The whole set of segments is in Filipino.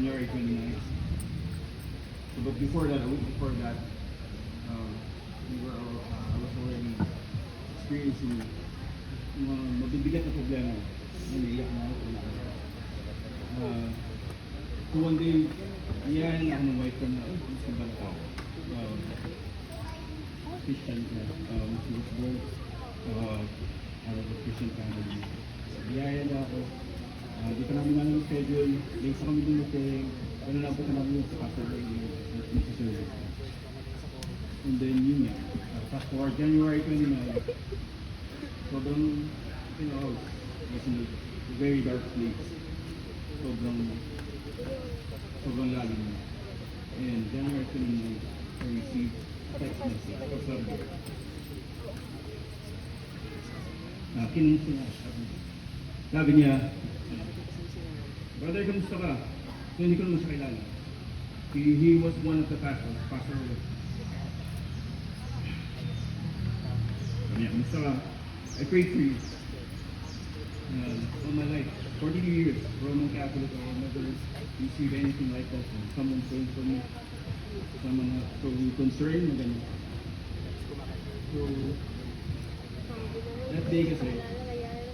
January 29th. So, but before that, a week before that, I was already experiencing yung mga mabibigat na problema. Naiiyak na ako. So one day, niyayain ako ng wife ko na, gusto ba na ako? Christian na, she was born out of a Christian family. Niyayain na ako. Di pa namin namin yung schedule, late sa kami dumating, ano lang po ka namin yung sa pastor yung sa service. And then yun nga, fast forward January 29, sobrang, I was in a very dark place. Sobrang lalim na. And January 29, I received a text message from somebody. Kinuha niya. Sabi niya, "Brother, kamusta ka?" So hindi ko naman siya kilala. He was one of the pastors. Pastor Will. Sabi niya, "Kamusta ka? I prayed for you. All my life, 42 years, Roman Catholic, I will never receive anything like that from someone praying for me. Someone so concerned na ganun." So, that day kasi,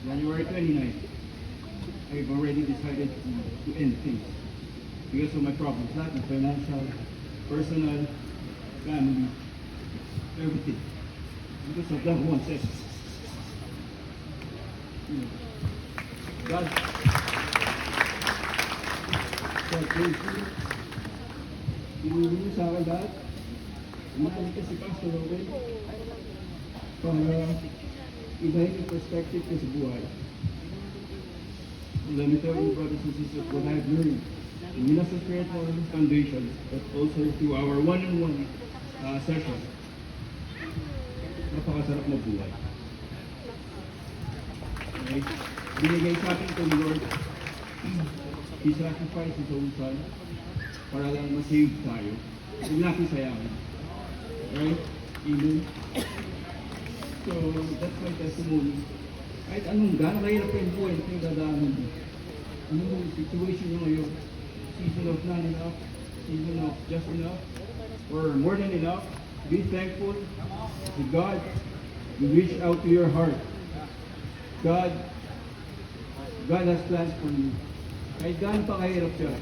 January 29, I've already decided to end things. Because of my problems, not my financial, personal, family, everything. Because of that one says, God praise you. Inuwi sa akin lahat. Umaalik ka si Pastor Owen para ibahin yung perspective ko sa buhay. Let me tell you, brothers and sisters, what I've learned in Minas Spiritual Foundation, but also through our one-on-one session. Napakasarap na buhay. Okay? Binigay sa akin ito ni Lord. He sacrificed His own Son para lang ma-save tayo. Huwag natin sayangin. Right? Amen? So, that's my testimony. Kahit anong gano'n kahirap yung buhay na pinagdadaanan mo. Ano yung situation nyo ngayon? Season of not enough, season of just enough, or more than enough. Be thankful to God. You reach out to your heart. God has plans for you. Kahit gaano pa kahirap siya,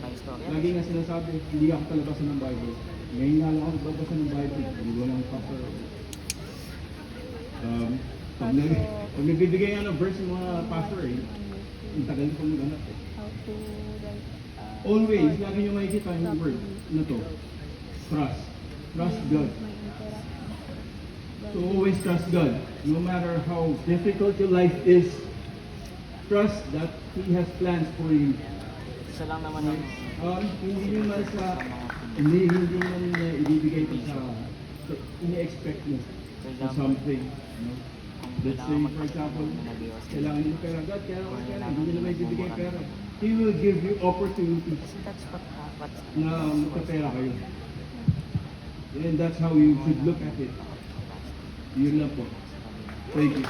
lagi nga sinasabi, hindi ako talabasan ng Bible. Ngayon nga lang ako nagbabasa ng Bible, hindi ko lang pastor. Pag nagbibigay nga ng verse ng mga pastor ang tagal ko maghanap eh. Always, lagi nyo makikita yung word na to. Trust. Trust God. So always trust God. No matter how difficult your life is, trust that He has plans for you. Isa lang naman ang Hindi naman hindi man niya ibibigay ito sa ini-expect mo sa something. Let's say, for example, kailangan nyo pera. God, kailangan ko pera. Hindi nila may bibigay pera. He will give you opportunities na magkapera kayo. And that's how you should look at it. Yun lang po. Thank you.